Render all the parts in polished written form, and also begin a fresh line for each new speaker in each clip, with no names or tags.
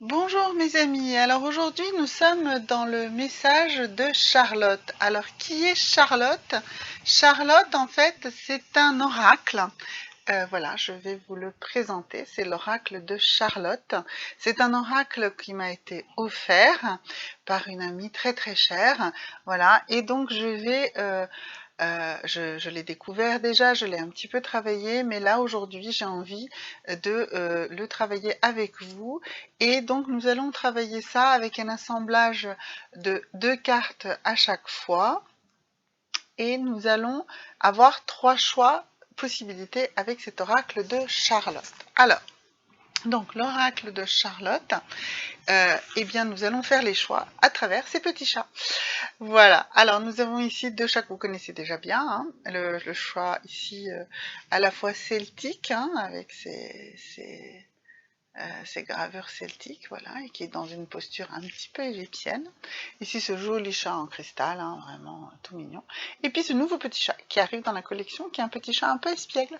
Bonjour mes amis, alors aujourd'hui nous sommes dans le message de Charlotte. Alors qui est Charlotte? Charlotte en fait c'est un oracle. Voilà, je vais vous le présenter, c'est l'oracle de Charlotte. C'est un oracle qui m'a été offert par une amie très très chère. Voilà, et donc je l'ai découvert déjà, je l'ai un petit peu travaillé, mais là aujourd'hui j'ai envie de le travailler avec vous. Et donc nous allons travailler ça avec un assemblage de 2 cartes à chaque fois. Et nous allons avoir 3 possibilités avec cet oracle de Charlotte. Alors, donc l'oracle de Charlotte, eh bien nous allons faire les choix à travers ces petits chats. Voilà, alors nous avons ici 2 chats que vous connaissez déjà bien, hein. Le choix ici à la fois celtique, hein, avec ses gravures celtiques, voilà, et qui est dans une posture un petit peu égyptienne. Ici, ce joli chat en cristal, hein, vraiment tout mignon. Et puis ce nouveau petit chat qui arrive dans la collection, qui est un petit chat un peu espiègle,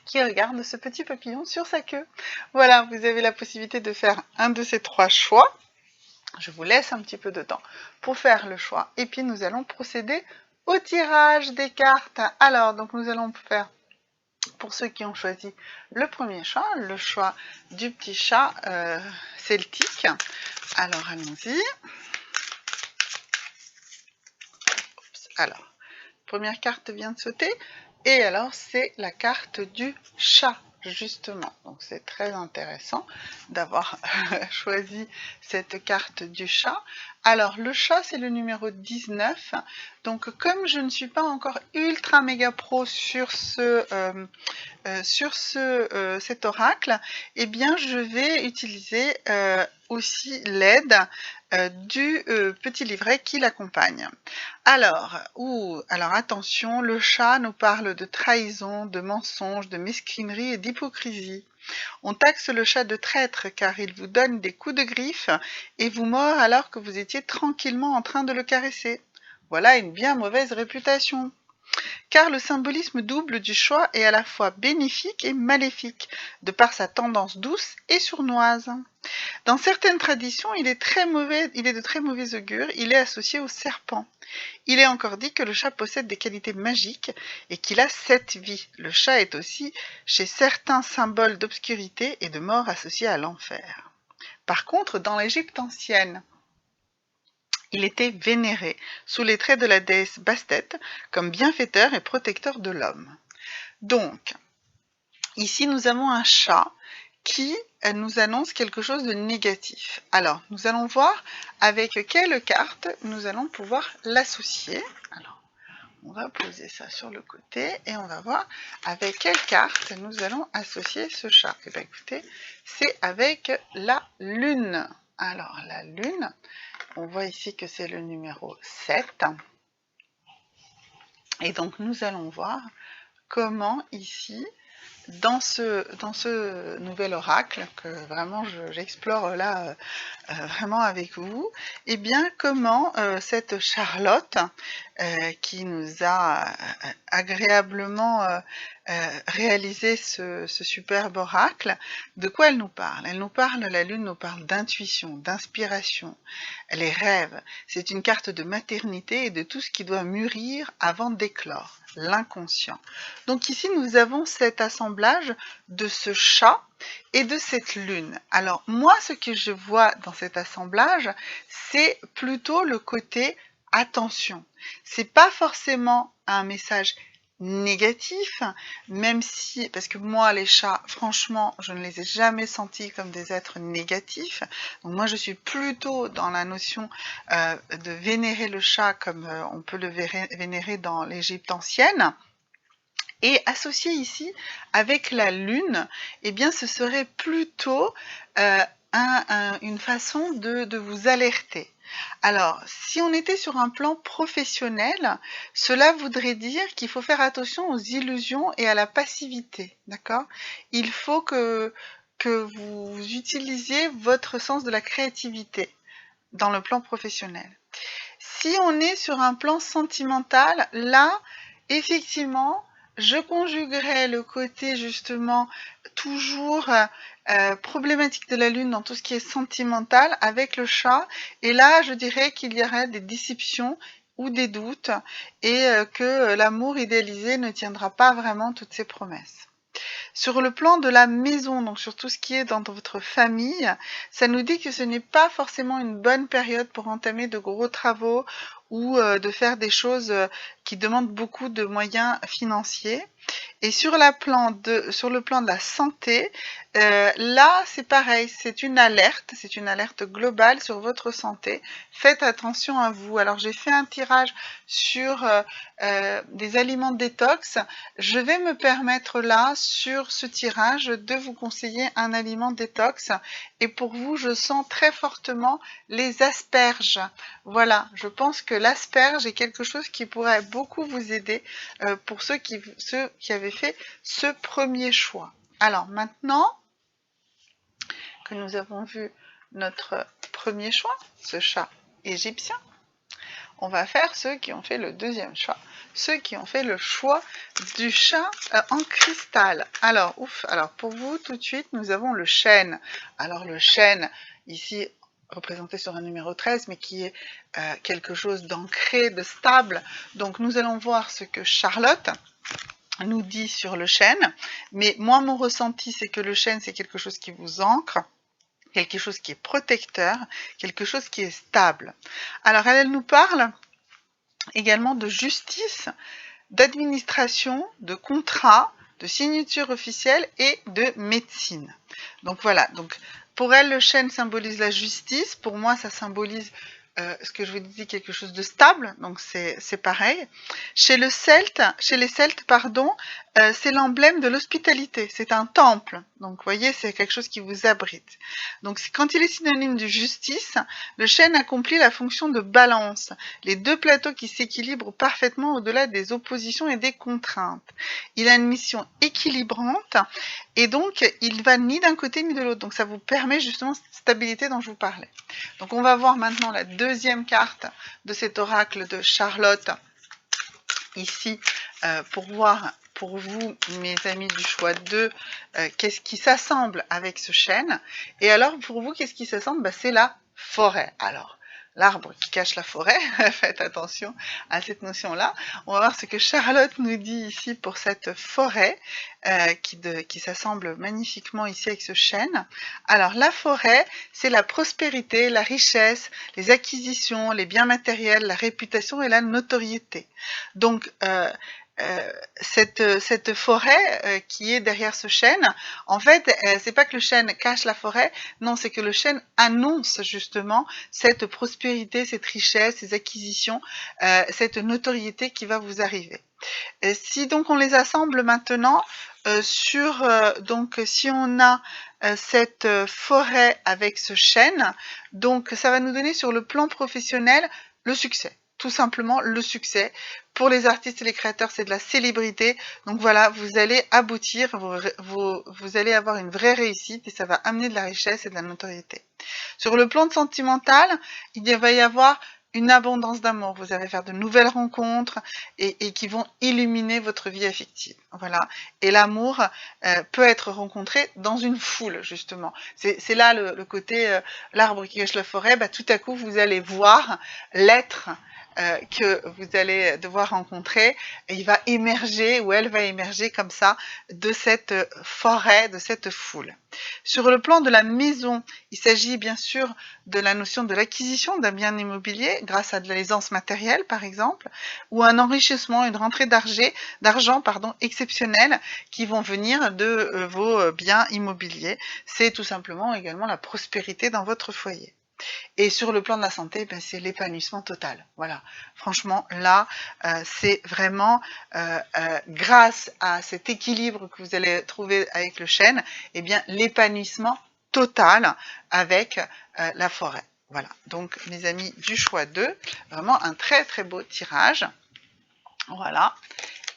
qui regarde ce petit papillon sur sa queue. Voilà, vous avez la possibilité de faire un de ces 3 choix. Je vous laisse un petit peu de temps pour faire le choix. Et puis nous allons procéder au tirage des cartes. Alors, donc nous allons faire, pour ceux qui ont choisi le premier choix, le choix du petit chat celtique. Alors allons-y. Alors, première carte vient de sauter. Et alors, c'est la carte du chat, justement. Donc, c'est très intéressant d'avoir choisi cette carte du chat. Alors, le chat, c'est le numéro 19. Donc, comme je ne suis pas encore ultra méga pro sur cet oracle, eh bien, je vais utiliser aussi l'aide du petit livret qui l'accompagne. Alors attention, le chat nous parle de trahison, de mensonge, de mesquinerie et d'hypocrisie. On taxe le chat de traître car il vous donne des coups de griffe et vous mord alors que vous étiez tranquillement en train de le caresser. Voilà une bien mauvaise réputation. Car le symbolisme double du choix est à la fois bénéfique et maléfique, de par sa tendance douce et sournoise. Dans certaines traditions, il est de très mauvais augure, il est associé au serpent. Il est encore dit que le chat possède des qualités magiques et qu'il a 7 vies. Le chat est aussi chez certains symboles d'obscurité et de mort associés à l'enfer. Par contre, dans l'Égypte ancienne, il était vénéré, sous les traits de la déesse Bastet, comme bienfaiteur et protecteur de l'homme. Donc, ici nous avons un chat qui nous annonce quelque chose de négatif. Alors, nous allons voir avec quelle carte nous allons pouvoir l'associer. Alors, on va poser ça sur le côté et on va voir avec quelle carte nous allons associer ce chat. Et bien écoutez, c'est avec la lune. Alors, la lune, on voit ici que c'est le numéro 7. Et donc, nous allons voir comment ici, dans ce nouvel oracle que vraiment j'explore là vraiment avec vous, et bien comment cette Charlotte qui nous a agréablement réalisé ce superbe oracle, de quoi elle nous parle? Elle nous parle, la lune nous parle d'intuition, d'inspiration, les rêves. C'est une carte de maternité et de tout ce qui doit mûrir avant d'éclore, l'inconscient. Donc ici, nous avons cet assemblage de ce chat et de cette lune. Alors moi, ce que je vois dans cet assemblage, c'est plutôt le côté attention. C'est pas forcément un message négatif, même si, parce que moi, les chats, franchement, je ne les ai jamais sentis comme des êtres négatifs. Donc moi, je suis plutôt dans la notion de vénérer le chat comme on peut le vénérer dans l'Égypte ancienne. Et associé ici avec la lune, eh bien ce serait plutôt une façon de vous alerter. Alors, si on était sur un plan professionnel, cela voudrait dire qu'il faut faire attention aux illusions et à la passivité, d'accord? Il faut que vous utilisiez votre sens de la créativité dans le plan professionnel. Si on est sur un plan sentimental, là, effectivement, je conjuguerai le côté justement toujours problématique de la lune dans tout ce qui est sentimental avec le chat. Et là, je dirais qu'il y aurait des déceptions ou des doutes et que l'amour idéalisé ne tiendra pas vraiment toutes ses promesses. Sur le plan de la maison, donc sur tout ce qui est dans votre famille, ça nous dit que ce n'est pas forcément une bonne période pour entamer de gros travaux ou de faire des choses qui demandent beaucoup de moyens financiers. Et sur le plan de la santé, là, c'est pareil, c'est une alerte globale sur votre santé. Faites attention à vous. Alors, j'ai fait un tirage sur des aliments détox. Je vais me permettre là, sur ce tirage, de vous conseiller un aliment détox. Et pour vous, je sens très fortement les asperges. Voilà, je pense que l'asperge est quelque chose qui pourrait beaucoup vous aider pour ceux qui avaient fait ce premier choix. Alors maintenant que nous avons vu notre premier choix, ce chat égyptien, on va faire ceux qui ont fait le deuxième choix, ceux qui ont fait le choix du chat en cristal. Alors, alors pour vous, tout de suite, nous avons le chêne. Alors le chêne, ici, représenté sur un numéro 13, mais qui est quelque chose d'ancré, de stable. Donc nous allons voir ce que Charlotte nous dit sur le chêne, mais moi mon ressenti c'est que le chêne c'est quelque chose qui vous ancre, quelque chose qui est protecteur, quelque chose qui est stable. Alors elle nous parle également de justice, d'administration, de contrat, de signature officielle et de médecine. Donc voilà, donc pour elle le chêne symbolise la justice, pour moi ça symbolise ce que je vous dis, quelque chose de stable, donc c'est pareil. Chez les Celtes, c'est l'emblème de l'hospitalité, c'est un temple, donc vous voyez, c'est quelque chose qui vous abrite. Donc quand il est synonyme de justice, le chêne accomplit la fonction de balance, les deux plateaux qui s'équilibrent parfaitement au-delà des oppositions et des contraintes. Il a une mission équilibrante, et donc il va ni d'un côté ni de l'autre, donc ça vous permet justement cette stabilité dont je vous parlais. Donc on va voir maintenant la deuxième carte de cet oracle de Charlotte, ici, pour voir pour vous, mes amis du choix 2, qu'est-ce qui s'assemble avec ce chêne. Et alors pour vous, qu'est-ce qui s'assemble? C'est la forêt. Alors, l'arbre qui cache la forêt, faites attention à cette notion-là. On va voir ce que Charlotte nous dit ici pour cette forêt qui s'assemble magnifiquement ici avec ce chêne. Alors la forêt, c'est la prospérité, la richesse, les acquisitions, les biens matériels, la réputation et la notoriété. Donc cette forêt qui est derrière ce chêne, en fait, c'est pas que le chêne cache la forêt, non, c'est que le chêne annonce justement cette prospérité, cette richesse, ces acquisitions, cette notoriété qui va vous arriver. Et si donc on les assemble maintenant donc si on a cette forêt avec ce chêne, donc ça va nous donner sur le plan professionnel le succès. Tout simplement le succès. Pour les artistes et les créateurs, c'est de la célébrité. Donc voilà, vous allez aboutir, vous allez avoir une vraie réussite et ça va amener de la richesse et de la notoriété. Sur le plan sentimental, il va y avoir une abondance d'amour. Vous allez faire de nouvelles rencontres et qui vont illuminer votre vie affective. Voilà. Et l'amour peut être rencontré dans une foule, justement. C'est là le côté l'arbre qui cache la forêt. Tout à coup, vous allez voir l'être que vous allez devoir rencontrer, et il va émerger, ou elle va émerger comme ça, de cette forêt, de cette foule. Sur le plan de la maison, il s'agit bien sûr de la notion de l'acquisition d'un bien immobilier, grâce à de l'aisance matérielle par exemple, ou un enrichissement, une rentrée d'argent exceptionnelle qui vont venir de vos biens immobiliers. C'est tout simplement également la prospérité dans votre foyer. Et sur le plan de la santé, c'est l'épanouissement total. Voilà. Franchement, là, c'est vraiment grâce à cet équilibre que vous allez trouver avec le chêne, l'épanouissement total avec la forêt. Voilà. Donc, mes amis du choix 2, vraiment un très très beau tirage. Voilà.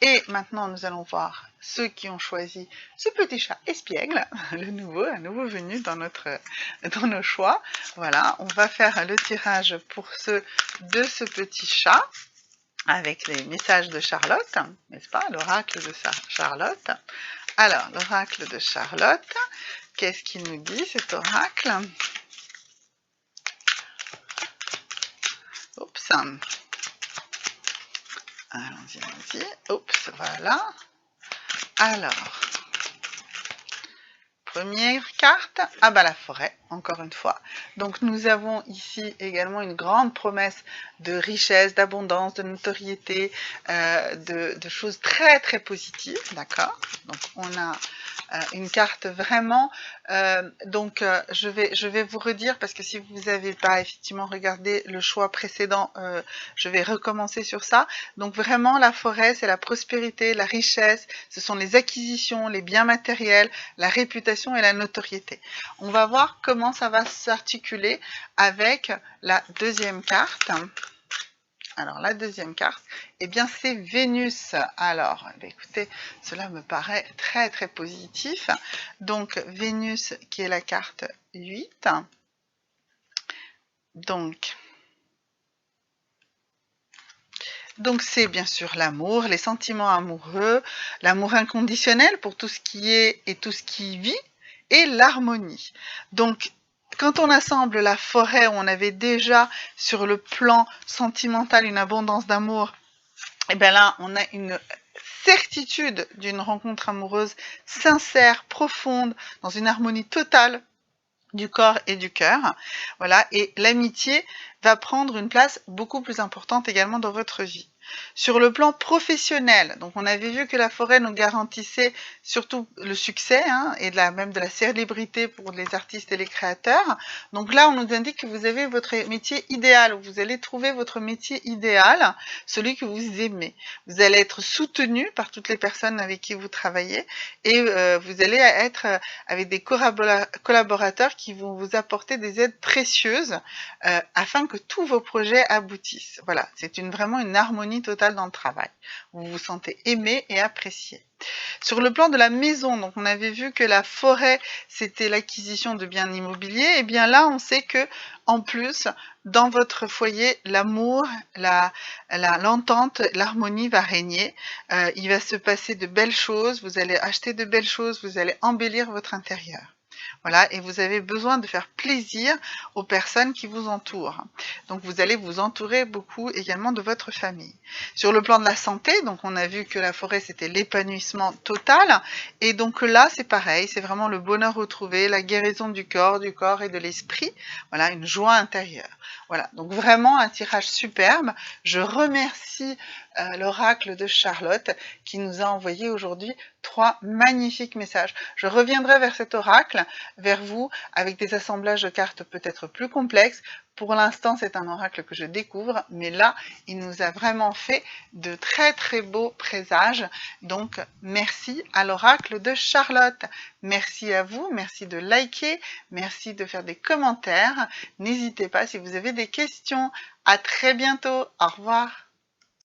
Et maintenant, nous allons voir ceux qui ont choisi ce petit chat espiègle, un nouveau venu dans nos choix. Voilà, on va faire le tirage pour ceux de ce petit chat, avec les messages de Charlotte, n'est-ce pas? L'oracle de Charlotte. Alors, l'oracle de Charlotte, qu'est-ce qu'il nous dit cet oracle? Oups. Allons-y, allons-y. Oups, voilà. Alors, première carte, ah bah la forêt, encore une fois. Donc nous avons ici également une grande promesse de richesse, d'abondance, de notoriété, de choses très très positives, d'accord? Donc on a une carte vraiment, je vais vous redire, parce que si vous n'avez pas effectivement regardé le choix précédent, je vais recommencer sur ça. Donc vraiment la forêt, c'est la prospérité, la richesse, ce sont les acquisitions, les biens matériels, la réputation et la notoriété. On va voir comment ça va s'articuler avec la deuxième carte. Alors, la deuxième carte, eh bien, c'est Vénus. Alors, écoutez, cela me paraît très, très positif. Donc, Vénus, qui est la carte 8. Donc, c'est bien sûr l'amour, les sentiments amoureux, l'amour inconditionnel pour tout ce qui est et tout ce qui vit, et l'harmonie. Donc, quand on assemble la forêt, où on avait déjà sur le plan sentimental une abondance d'amour, et bien là, on a une certitude d'une rencontre amoureuse sincère, profonde, dans une harmonie totale du corps et du cœur. Voilà, et l'amitié va prendre une place beaucoup plus importante également dans votre vie. Sur le plan professionnel, donc on avait vu que la forêt nous garantissait surtout le succès, hein, et même de la célébrité pour les artistes et les créateurs. Donc là, on nous indique que vous avez votre métier idéal, ou vous allez trouver votre métier idéal, celui que vous aimez. Vous allez être soutenu par toutes les personnes avec qui vous travaillez, et vous allez être avec des collaborateurs qui vont vous apporter des aides précieuses afin que tous vos projets aboutissent. Voilà, c'est vraiment une harmonie totale dans le travail. Vous vous sentez aimé et apprécié. Sur le plan de la maison, donc on avait vu que la forêt, c'était l'acquisition de biens immobiliers, et bien là, on sait que en plus, dans votre foyer, l'amour, l'entente, l'harmonie va régner. Il va se passer de belles choses, vous allez acheter de belles choses, vous allez embellir votre intérieur. Voilà, et vous avez besoin de faire plaisir aux personnes qui vous entourent. Donc vous allez vous entourer beaucoup également de votre famille. Sur le plan de la santé, donc on a vu que la forêt c'était l'épanouissement total, et donc là c'est pareil, c'est vraiment le bonheur retrouvé, la guérison du corps et de l'esprit, voilà, une joie intérieure. Voilà, donc vraiment un tirage superbe. Je remercie l'oracle de Charlotte qui nous a envoyé aujourd'hui 3 magnifiques messages. Je reviendrai vers cet oracle, vers vous, avec des assemblages de cartes peut-être plus complexes. Pour l'instant, c'est un oracle que je découvre, mais là, il nous a vraiment fait de très très beaux présages. Donc, merci à l'oracle de Charlotte. Merci à vous, merci de liker, merci de faire des commentaires. N'hésitez pas si vous avez des questions. À très bientôt. Au revoir.